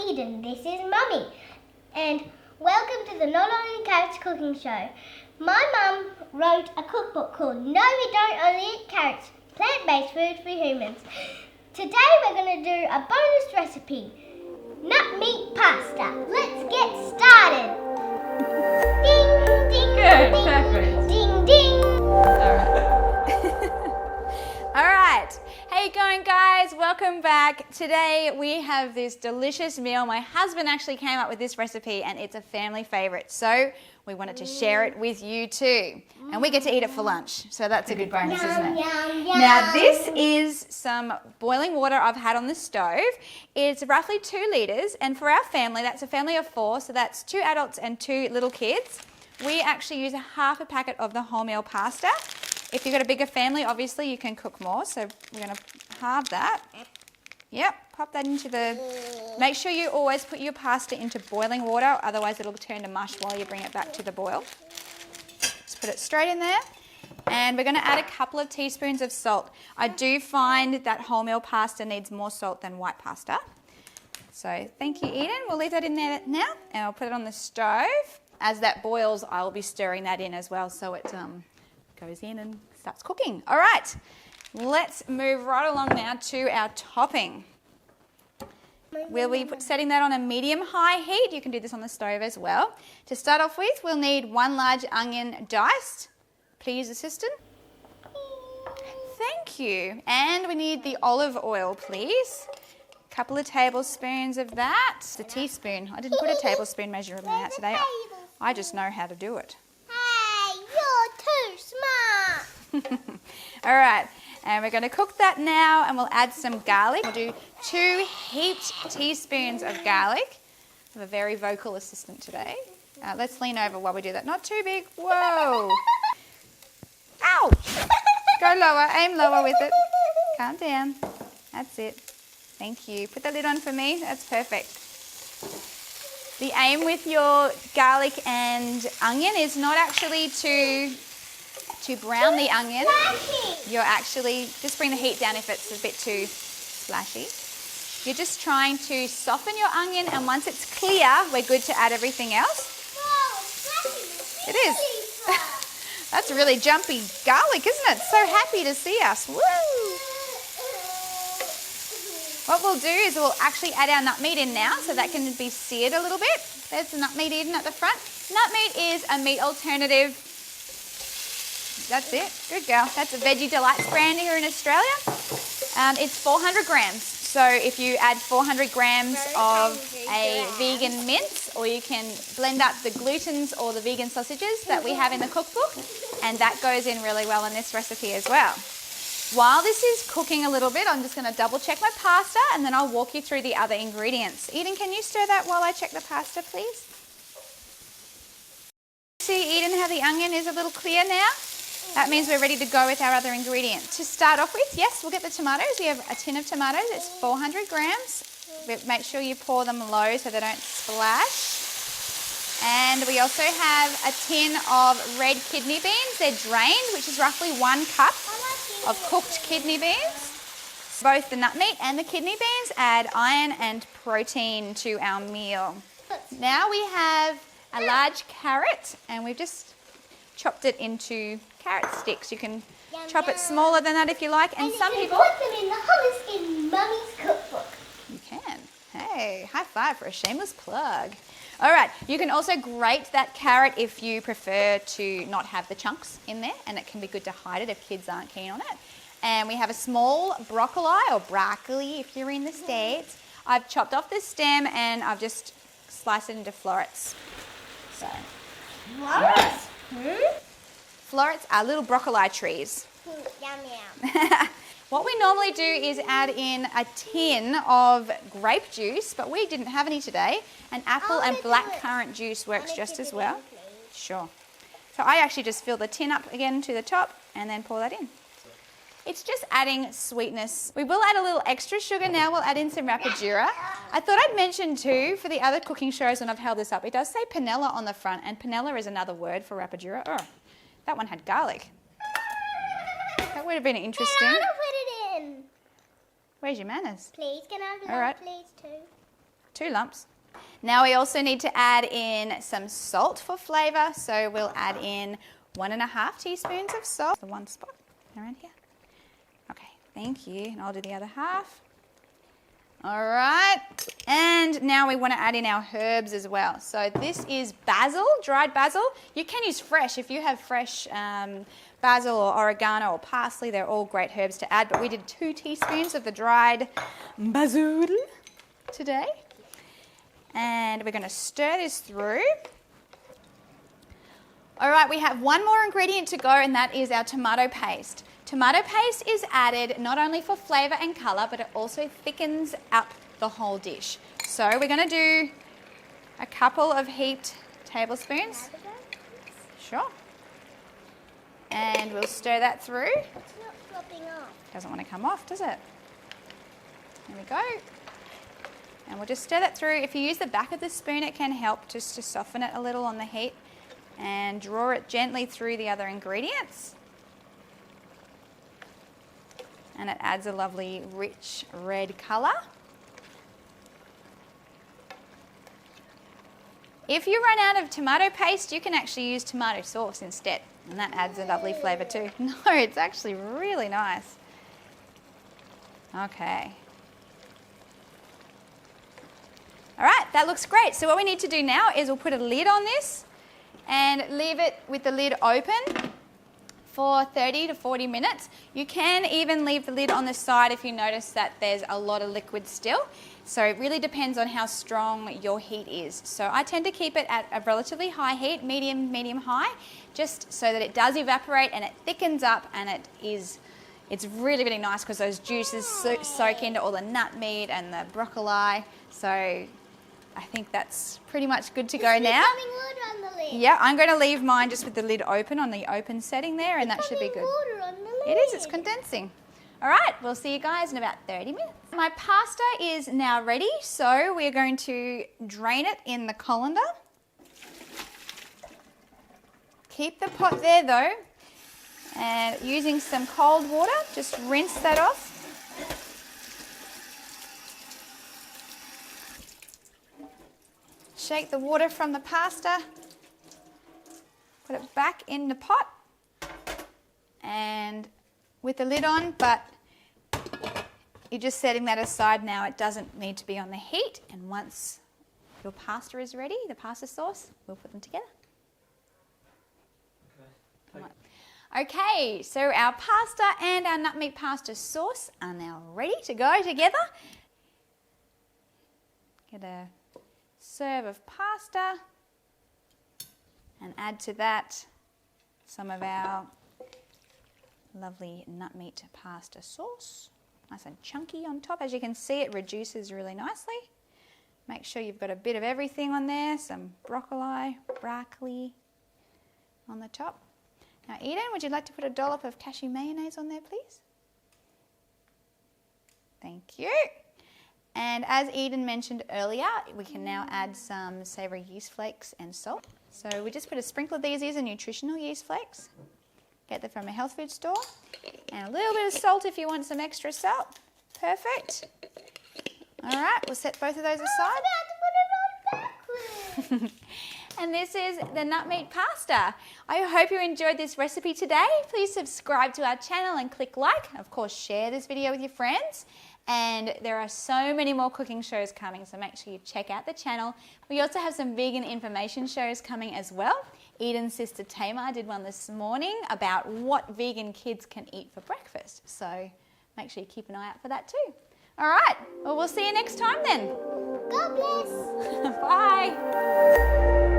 Eden. This is Mummy. And welcome to the Not Only Carrots Cooking Show. My mum wrote a cookbook called No We Don't Only Eat Carrots, Plant-Based Food for Humans. Today we're going to do a bonus recipe, Nutmeat Pasta. Let's get started. Ding, ding, Good, ding, perfect. ding, ding. All right. How you going, guys? Welcome back. Today we have this delicious meal. My husband actually came up with this recipe and it's a family favorite. So we wanted to share it with you too. And we get to eat it for lunch. So that's a good bonus, isn't it? Yum, yum. Now this is some boiling water I've had on the stove. It's roughly 2 litres, and for our family, that's a family of 4, so that's 2 adults and 2 little kids. We actually use half a packet of the wholemeal pasta. If you've got a bigger family, obviously you can cook more, so we're going to halve that. Yep, pop that into the... Make sure you always put your pasta into boiling water, otherwise it'll turn to mush while you bring it back to the boil. Just put it straight in there. And we're going to add a couple of teaspoons of salt. I do find that wholemeal pasta needs more salt than white pasta. So thank you, Eden. We'll leave that in there now, and I'll put it on the stove. As that boils, I'll be stirring that in as well, so it goes in and starts cooking. All right, let's move right along now to our topping. We'll be setting that on a medium-high heat. You can do this on the stove as well. To start off with, we'll need 1 large onion diced. Please, assistant. Thank you. And we need the olive oil, please. A couple of tablespoons of that. It's a teaspoon. I didn't put a tablespoon measurement out today. I just know how to do it. Hey, you're too smart. All right, and we're going to cook that now, and we'll add some garlic. We'll do 2 heaped teaspoons of garlic. I have a very vocal assistant today. Let's lean over while we do that. Not too big. Whoa. Ouch. Go lower. Aim lower with it. Calm down. That's it. Thank you. Put the lid on for me. That's perfect. The aim with your garlic and onion is not actually to brown the onion. You're actually, just bring the heat down if it's a bit too splashy. You're just trying to soften your onion, and once it's clear, we're good to add everything else. It is. That's really jumpy garlic, isn't it? So happy to see us. Woo! What we'll do is we'll actually add our nutmeat in now, so that can be seared a little bit. There's the nutmeat in at the front. Nutmeat is a meat alternative. That's it. Good girl. That's a Veggie Delights brand here in Australia. It's 400 grams. So if you add 400 grams of a vegan mince, or you can blend up the glutens or the vegan sausages that we have in the cookbook, and that goes in really well in this recipe as well. While this is cooking a little bit, I'm just going to double check my pasta, and then I'll walk you through the other ingredients. Eden, can you stir that while I check the pasta, please? See, Eden, how the onion is a little clear now? That means we're ready to go with our other ingredients. To start off with, yes, we'll get the tomatoes. We have a tin of tomatoes. It's 400 grams. Make sure you pour them low so they don't splash. And we also have a tin of red kidney beans. They're drained, which is roughly 1 cup of cooked kidney beans. Both the nutmeat and the kidney beans add iron and protein to our meal. Now we have a large carrot, and we've just chopped it into carrot sticks. You can chop it smaller than that if you like, and some people put them in the hummus in Mummy's cookbook. You can. Hey, high five for a shameless plug. All right, you can also grate that carrot if you prefer to not have the chunks in there, and it can be good to hide it if kids aren't keen on it. And we have a small broccoli, or broccoli if you're in the States. I've chopped off the stem and I've just sliced it into florets. So, Florets? florets are little broccoli trees. Yum, yum. What we normally do is add in a tin of grape juice, but we didn't have any today. And apple and blackcurrant juice works just as well. Sure. So I actually just fill the tin up again to the top and then pour that in. It's just adding sweetness. We will add a little extra sugar now. We'll add in some rapadura. I thought I'd mention too, for the other cooking shows when I've held this up, it does say panela on the front, and panela is another word for rapadura. Oh, that one had garlic. That would have been interesting. Can I put it in? Where's your manners? Please, can I have All right. please, too? 2 lumps. Now we also need to add in some salt for flavour. So we'll add in 1.5 teaspoons of salt. The one spot around here. Okay, thank you. And I'll do the other half. All right. And now we want to add in our herbs as well. So this is basil, dried basil. You can use fresh if you have fresh basil or oregano or parsley. They're all great herbs to add. But we did 2 teaspoons of the dried basil today. And we're going to stir this through. All right, we have one more ingredient to go, and that is our tomato paste. Tomato paste is added not only for flavour and colour, but it also thickens up the whole dish. So we're going to do a couple of heaped tablespoons. Sure. And we'll stir that through. It's not flopping off. Doesn't want to come off, does it? There we go. And we'll just stir that through. If you use the back of the spoon, it can help just to soften it a little on the heat and draw it gently through the other ingredients. And it adds a lovely, rich red colour. If you run out of tomato paste, you can actually use tomato sauce instead, and that adds a lovely flavour too. No, it's actually really nice. Okay. All right, that looks great. So what we need to do now is we'll put a lid on this and leave it with the lid open for 30 to 40 minutes. You can even leave the lid on the side if you notice that there's a lot of liquid still. So it really depends on how strong your heat is. So I tend to keep it at a relatively high heat, medium high, just so that it does evaporate and it thickens up, and it's really, really nice because those juices soak into all the nut meat and the broccoli. So I think that's pretty much good to go now. Water on the lid. Yeah, I'm going to leave mine just with the lid open on the open setting there, and that should be good. Water on the lid. It is, it's condensing. All right, we'll see you guys in about 30 minutes. My pasta is now ready, so we're going to drain it in the colander. Keep the pot there though, and using some cold water, just rinse that off. Shake the water from the pasta, put it back in the pot, and with the lid on, but you're just setting that aside now. It doesn't need to be on the heat, and once your pasta is ready, the pasta sauce, we'll put them together. Okay, so our pasta and our nutmeat pasta sauce are now ready to go together. Get a serve of pasta and add to that some of our lovely nutmeat pasta sauce. Nice and chunky on top. As you can see, it reduces really nicely. Make sure you've got a bit of everything on there, some broccoli on the top. Now, Eden, would you like to put a dollop of cashew mayonnaise on there, please? Thank you. And as Eden mentioned earlier, we can now add some savoury yeast flakes and salt. So we just put a sprinkle of these. These are nutritional yeast flakes. Get them from a health food store. And a little bit of salt if you want some extra salt. Perfect. All right, we'll set both of those aside. I was about to put it on backwards. And this is the nutmeat pasta. I hope you enjoyed this recipe today. Please subscribe to our channel and click like. Of course, share this video with your friends. And there are so many more cooking shows coming, so make sure you check out the channel. We also have some vegan information shows coming as well. Eden's sister Tamar did one this morning about what vegan kids can eat for breakfast. So make sure you keep an eye out for that too. All right, well, we'll see you next time then. God bless. Bye.